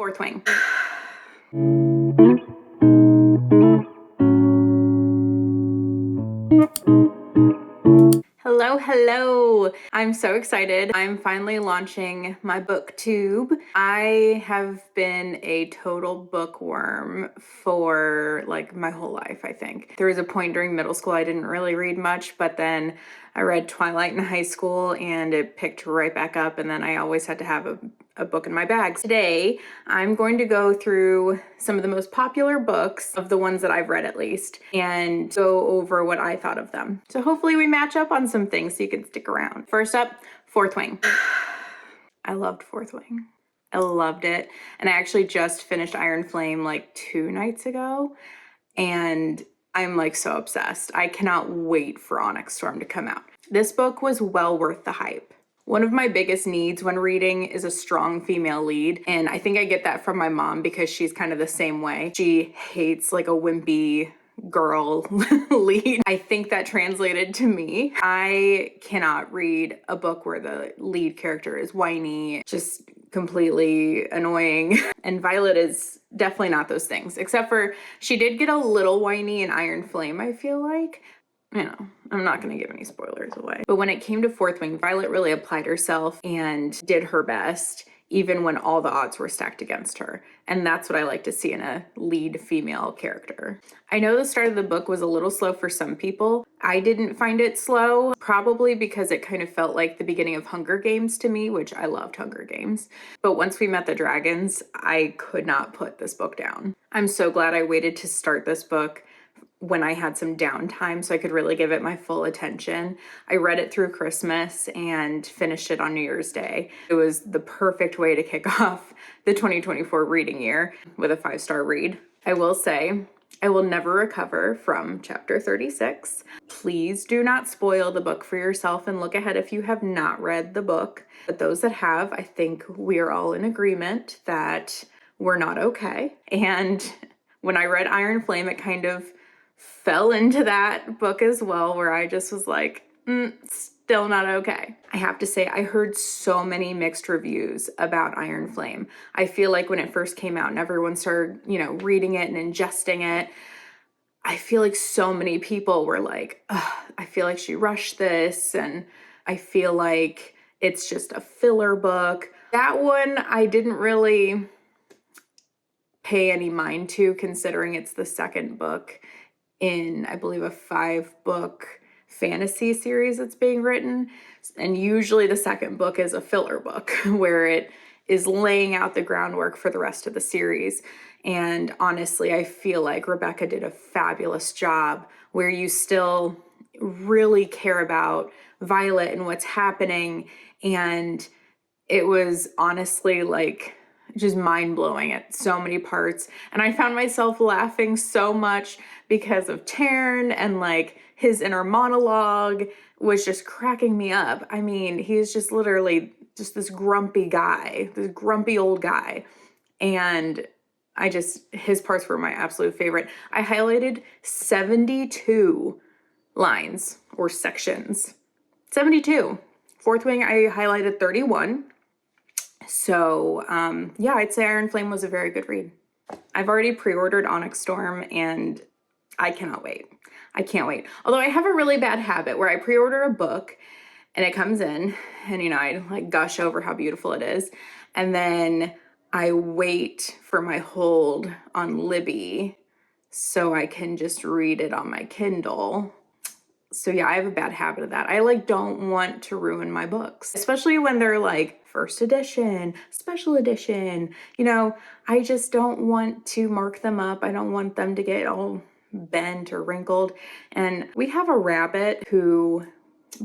Fourth Wing. Hello. I'm so excited. I'm finally launching my BookTube. I have been a total bookworm for like my whole life, I think. There was a point during middle school I didn't really read much, but then I read Twilight in high school and it picked right back up, and then I always had to have a book in my bag. Today, I'm going to go through some of the most popular books, of the ones that I've read at least, and go over what I thought of them. So hopefully we match up on some things so you can stick around. First up, Fourth Wing. I loved Fourth Wing. I loved it. And I actually just finished Iron Flame like 2 nights ago, and I'm like so obsessed. I cannot wait for Onyx Storm to come out. This book was well worth the hype. One of my biggest needs when reading is a strong female lead, and I think I get that from my mom because she's kind of the same way. She hates like a wimpy girl lead. I think that translated to me. I cannot read a book where the lead character is whiny, just completely annoying. And Violet is definitely not those things, except for she did get a little whiny in Iron Flame, I feel like. You know, I'm not going to give any spoilers away. But when it came to Fourth Wing, Violet really applied herself and did her best, even when all the odds were stacked against her. And that's what I like to see in a lead female character. I know the start of the book was a little slow for some people. I didn't find it slow, probably because it kind of felt like the beginning of Hunger Games to me, which I loved Hunger Games. But once we met the dragons, I could not put this book down. I'm so glad I waited to start this book when I had some downtime so I could really give it my full attention. I read it through Christmas and finished it on New Year's Day. It was the perfect way to kick off the 2024 reading year with a 5-star read. I will say, I will never recover from chapter 36. Please do not spoil the book for yourself and look ahead if you have not read the book. But those that have, I think we are all in agreement that we're not okay. And when I read Iron Flame, it kind of fell into that book as well, where I just was like, still not okay. I have to say, I heard so many mixed reviews about Iron Flame. I feel like when it first came out and everyone started, reading it and ingesting it, I feel like so many people were like, I feel like she rushed this, and I feel like it's just a filler book. That one I didn't really pay any mind to, considering it's the second book in, I believe, a 5-book fantasy series that's being written. And usually the second book is a filler book where it is laying out the groundwork for the rest of the series. And honestly, I feel like Rebecca did a fabulous job where you still really care about Violet and what's happening. And it was honestly like just mind-blowing at so many parts. And I found myself laughing so much because of Taryn, and like his inner monologue was just cracking me up. I mean, he's just literally just this grumpy guy, this grumpy old guy. And his parts were my absolute favorite. I highlighted 72 lines or sections. 72. Fourth Wing, I highlighted 31. So yeah, I'd say Iron Flame was a very good read. I've already pre-ordered Onyx Storm and I cannot wait. I can't wait. Although I have a really bad habit where I pre-order a book and it comes in and, I like gush over how beautiful it is. And then I wait for my hold on Libby so I can just read it on my Kindle. So yeah, I have a bad habit of that. I don't want to ruin my books, especially when they're like first edition, special edition. I just don't want to mark them up. I don't want them to get all bent or wrinkled. And we have a rabbit who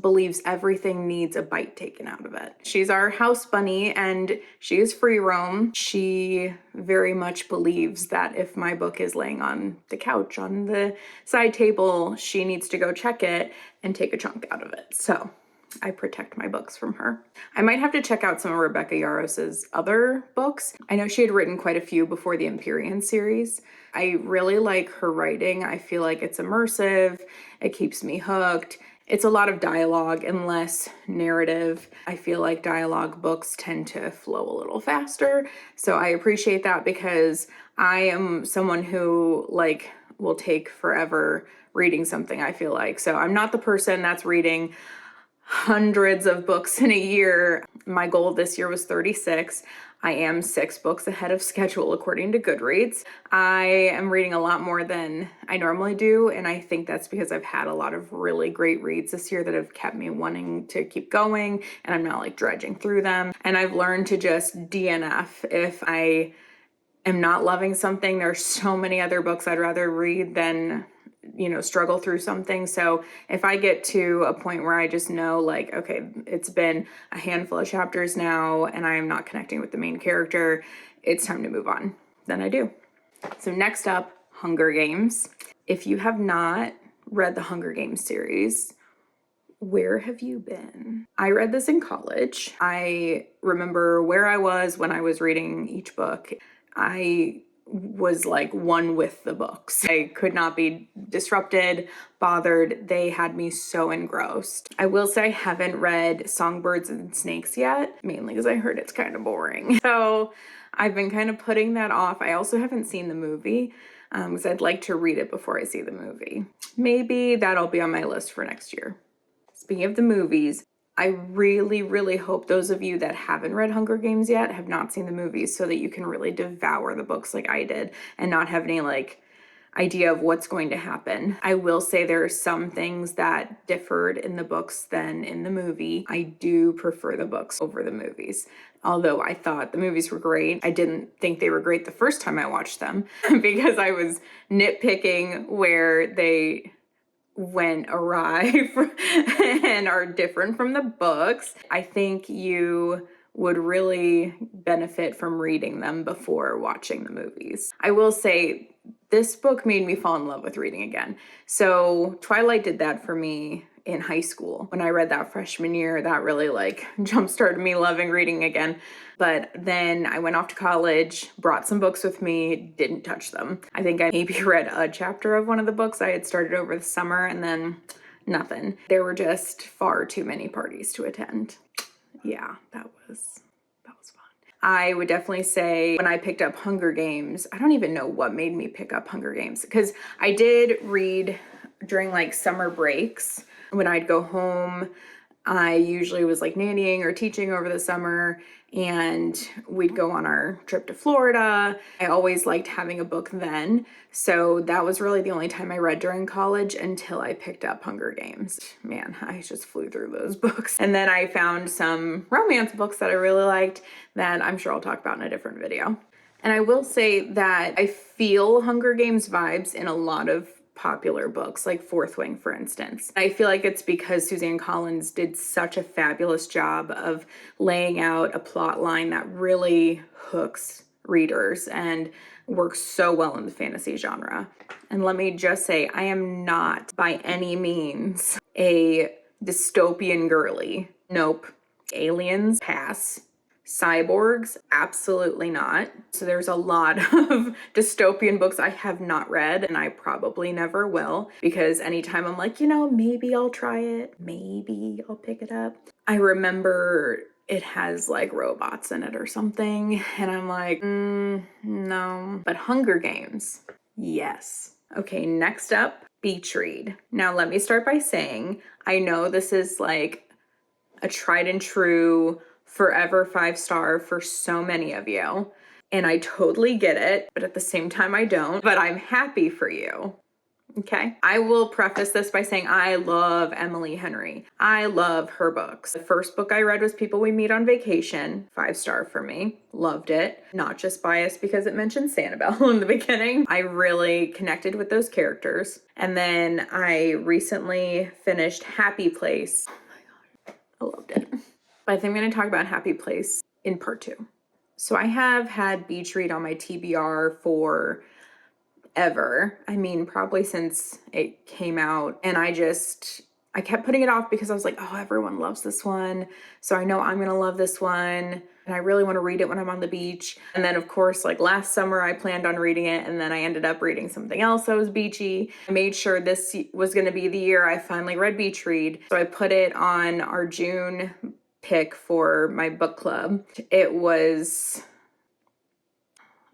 believes everything needs a bite taken out of it. She's our house bunny and she is free roam. She very much believes that if my book is laying on the couch, on the side table, she needs to go check it and take a chunk out of it. So I protect my books from her. I might have to check out some of Rebecca Yarros's other books. I know she had written quite a few before the Empyrean series. I really like her writing. I feel like it's immersive. It keeps me hooked. It's a lot of dialogue and less narrative. I feel like dialogue books tend to flow a little faster. So I appreciate that because I am someone who like will take forever reading something, I feel like. So I'm not the person that's reading hundreds of books in a year. My goal this year was 36. I am 6 books ahead of schedule according to Goodreads. I am reading a lot more than I normally do, and I think that's because I've had a lot of really great reads this year that have kept me wanting to keep going, and I'm not like dredging through them. And I've learned to just DNF. If I am not loving something, there's so many other books I'd rather read than struggle through something. So if I get to a point where I just know like, okay, it's been a handful of chapters now and I am not connecting with the main character, it's time to move on, then I do. So next up, Hunger Games. If you have not read the Hunger Games series, where have you been? I read this in college. I remember where I was when I was reading each book. I was like one with the books. I could not be disrupted, bothered. They had me so engrossed. I will say I haven't read Songbirds and Snakes yet, mainly because I heard it's kind of boring. So I've been kind of putting that off. I also haven't seen the movie because I'd like to read it before I see the movie. Maybe that'll be on my list for next year. Speaking of the movies, I really, really hope those of you that haven't read Hunger Games yet have not seen the movies so that you can really devour the books like I did and not have any like idea of what's going to happen. I will say there are some things that differed in the books than in the movie. I do prefer the books over the movies. Although I thought the movies were great, I didn't think they were great the first time I watched them because I was nitpicking where they went awry and are different from the books. I think you would really benefit from reading them before watching the movies. I will say this book made me fall in love with reading again. So Twilight did that for me in high school. When I read that freshman year, that really like jump-started me loving reading again. But then I went off to college, brought some books with me, didn't touch them. I think I maybe read a chapter of one of the books I had started over the summer and then nothing. There were just far too many parties to attend. Yeah, that was fun. I would definitely say when I picked up Hunger Games, I don't even know what made me pick up Hunger Games because I did read during like summer breaks. When I'd go home, I usually was like nannying or teaching over the summer and we'd go on our trip to Florida. I always liked having a book then. So that was really the only time I read during college until I picked up Hunger Games. Man, I just flew through those books. And then I found some romance books that I really liked that I'm sure I'll talk about in a different video. And I will say that I feel Hunger Games vibes in a lot of popular books, like Fourth Wing, for instance. I feel like it's because Suzanne Collins did such a fabulous job of laying out a plot line that really hooks readers and works so well in the fantasy genre. And let me just say, I am not by any means a dystopian girly. Nope. Aliens, pass. Cyborgs, absolutely not. So there's a lot of dystopian books I have not read and I probably never will because anytime I'm like, maybe I'll try it, maybe I'll pick it up. I remember it has like robots in it or something and I'm like, no. But Hunger Games, yes. Okay, next up, beach read. Now let me start by saying, I know this is like a tried and true forever 5-star for so many of you. And I totally get it, but at the same time I don't, but I'm happy for you. Okay. I will preface this by saying I love Emily Henry. I love her books. The first book I read was People We Meet on Vacation, 5-star for me. Loved it. Not just biased because it mentioned Sanibel in the beginning. I really connected with those characters. And then I recently finished Happy Place. Oh my God. I loved it. But I think I'm going to talk about Happy Place in part 2. So I have had beach read on my TBR for ever. I mean, probably since it came out. And I kept putting it off because I was like, oh, everyone loves this one. So I know I'm going to love this one. and I really want to read it when I'm on the beach. And then of course, like last summer I planned on reading it, and then I ended up reading something else that was beachy. I made sure this was going to be the year I finally read Beach Read. So I put it on our June pick for my book club. It was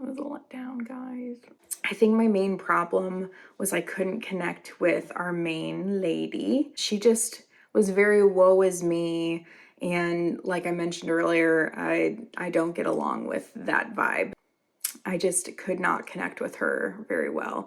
a letdown, guys. I think my main problem was I couldn't connect with our main lady. She just was very woe is me, and like I mentioned earlier, I don't get along with that vibe. I just could not connect with her very well.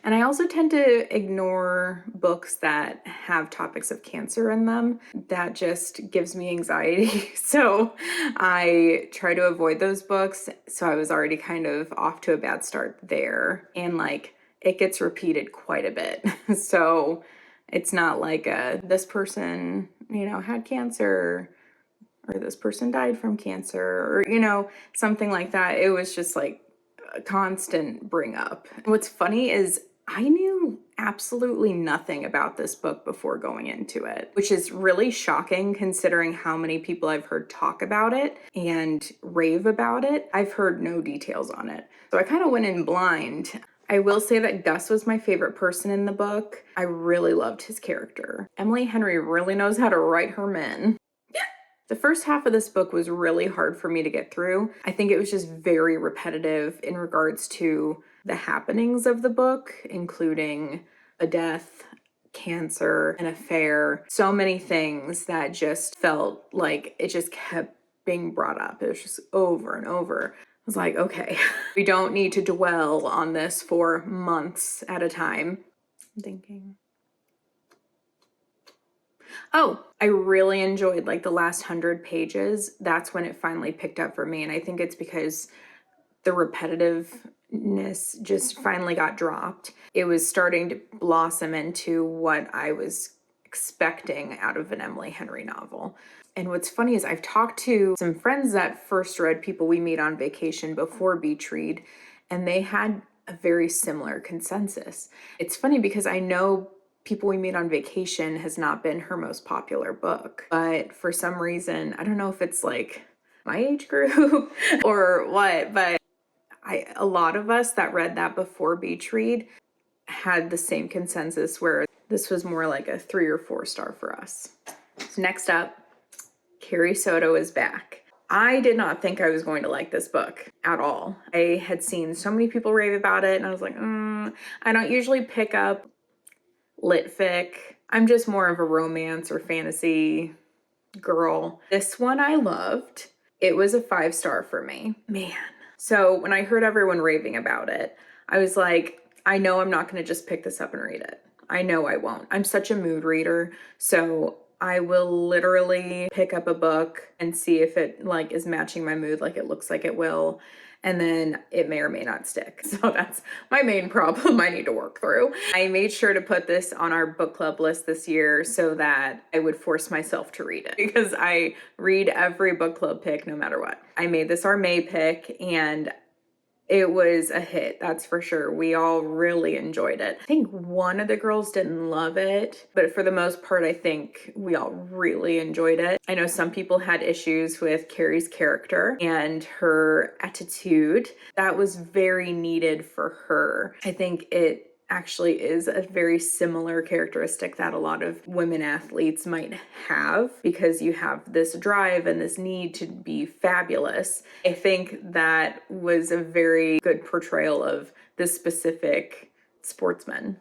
And I also tend to ignore books that have topics of cancer in them. That just gives me anxiety. So I try to avoid those books. So I was already kind of off to a bad start there. And like, it gets repeated quite a bit. So it's not like this person, you know, had cancer, or this person died from cancer, or, you know, something like that. It was just like a constant bring up. What's funny is I knew absolutely nothing about this book before going into it, which is really shocking considering how many people I've heard talk about it and rave about it. I've heard no details on it. So I kind of went in blind. I will say that Gus was my favorite person in the book. I really loved his character. Emily Henry really knows how to write her men. The first half of this book was really hard for me to get through. I think it was just very repetitive in regards to the happenings of the book, including a death, cancer, an affair, so many things that just felt like it just kept being brought up. It was just over and over. I was like, okay, we don't need to dwell on this for months at a time. I'm thinking. Oh, I really enjoyed like the last 100 pages. That's when it finally picked up for me. And I think it's because the repetitiveness just finally got dropped. It was starting to blossom into what I was expecting out of an Emily Henry novel. And what's funny is I've talked to some friends that first read People We Meet on Vacation before Beach Read, and they had a very similar consensus. It's funny because I know People We Meet on Vacation has not been her most popular book, but for some reason, I don't know if it's like my age group or what, but a lot of us that read that before Beach Read had the same consensus where this was more like a 3 or 4 star for us. So next up, Carrie Soto is back. I did not think I was going to like this book at all. I had seen so many people rave about it, and I was like, I don't usually pick up lit fic. I'm just more of a romance or fantasy girl. This one I loved. It was a 5 star for me. Man. So when I heard everyone raving about it, I was like, I know I'm not going to just pick this up and read it. I know I won't. I'm such a mood reader. So I will literally pick up a book and see if it like is matching my mood like it looks like it will. And then it may or may not stick. So that's my main problem I need to work through. I made sure to put this on our book club list this year so that I would force myself to read it, because I read every book club pick no matter what. I made this our May pick, and it was a hit, that's for sure. We all really enjoyed it. I think one of the girls didn't love it, but for the most part, I think we all really enjoyed it. I know some people had issues with Carrie's character and her attitude. That was very needed for her. I think it actually is a very similar characteristic that a lot of women athletes might have, because you have this drive and this need to be fabulous. I think that was a very good portrayal of this specific sportsman.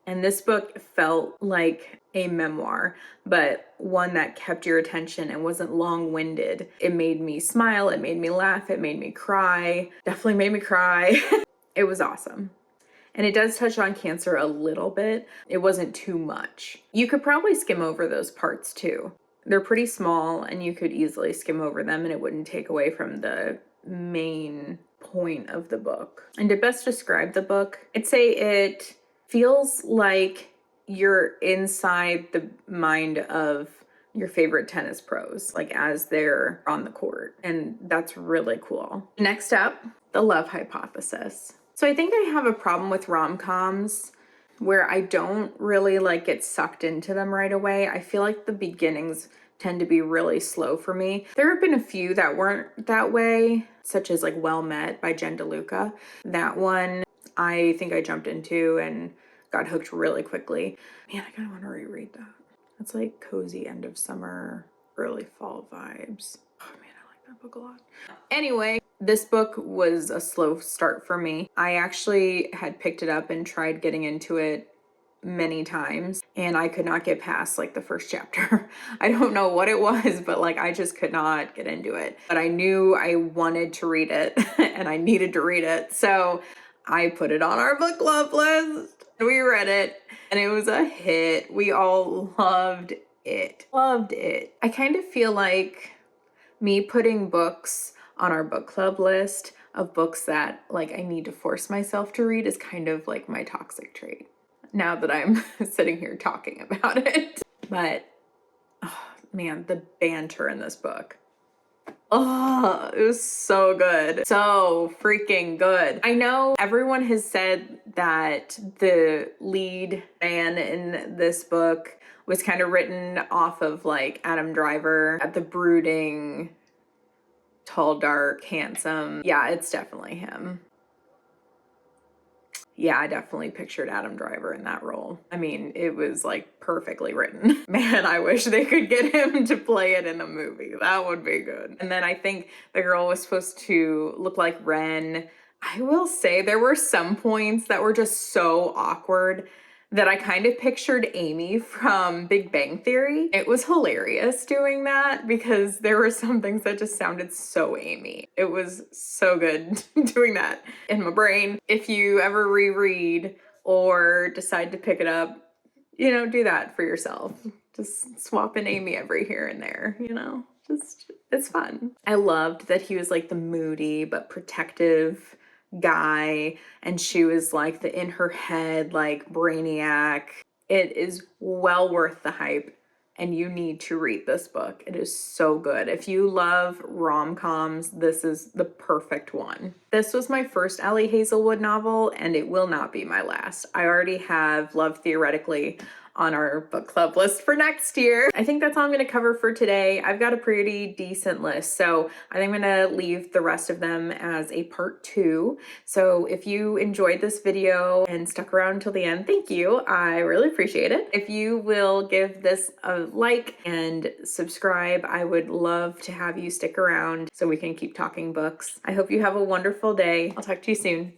And this book felt like a memoir, but one that kept your attention and wasn't long-winded. It made me smile, it made me laugh, it made me cry. Definitely made me cry. It was awesome. And it does touch on cancer a little bit. It wasn't too much. You could probably skim over those parts too. They're pretty small and you could easily skim over them and it wouldn't take away from the main point of the book. And to best describe the book, I'd say it feels like you're inside the mind of your favorite tennis pros, like as they're on the court. And that's really cool. Next up, The Love Hypothesis. So I think I have a problem with rom-coms where I don't really like get sucked into them right away. I feel like the beginnings tend to be really slow for me. There have been a few that weren't that way, such as like Well Met by Jen DeLuca. That one I think I jumped into and got hooked really quickly. Man, I kind of want to reread that. It's like cozy end of summer, early fall vibes. Oh man, I like that book a lot. Anyway, this book was a slow start for me. I actually had picked it up and tried getting into it many times, and I could not get past like the first chapter. I don't know what it was, but like I just could not get into it. But I knew I wanted to read it and I needed to read it. So I put it on our book club list. We read it and it was a hit. We all loved it. Loved it. I kind of feel like me putting books on our book club list of books that like I need to force myself to read is kind of like my toxic trait, now that I'm sitting here talking about it. But oh, man, the banter in this book. Oh, it was so good. So freaking good. I know everyone has said that the lead man in this book was kind of written off of like Adam Driver, at the brooding, tall, dark, handsome. Yeah, it's definitely him. Yeah, I definitely pictured Adam Driver in that role. I mean, it was like perfectly written. Man, I wish they could get him to play it in a movie. That would be good. And then I think the girl was supposed to look like Ren. I will say there were some points that were just so awkward that I kind of pictured Amy from Big Bang Theory. It was hilarious doing that because there were some things that just sounded so Amy. It was so good doing that in my brain. If you ever reread or decide to pick it up, you know, do that for yourself. Just swap in Amy every here and there, you know, just, it's fun. I loved that he was like the moody but protective guy, and she was like the in her head like brainiac. It is well worth the hype, and you need to read this book. It is so good. If you love rom-coms, this is the perfect one. This was my first Ellie Hazelwood novel, and it will not be my last. I already have Love Theoretically on our book club list for next year. I think that's all I'm going to cover for today. I've got a pretty decent list, so I think I'm going to leave the rest of them as a part 2. So if you enjoyed this video and stuck around until the end, thank you. I really appreciate it. If you will give this a like and subscribe, I would love to have you stick around so we can keep talking books. I hope you have a wonderful day. I'll talk to you soon.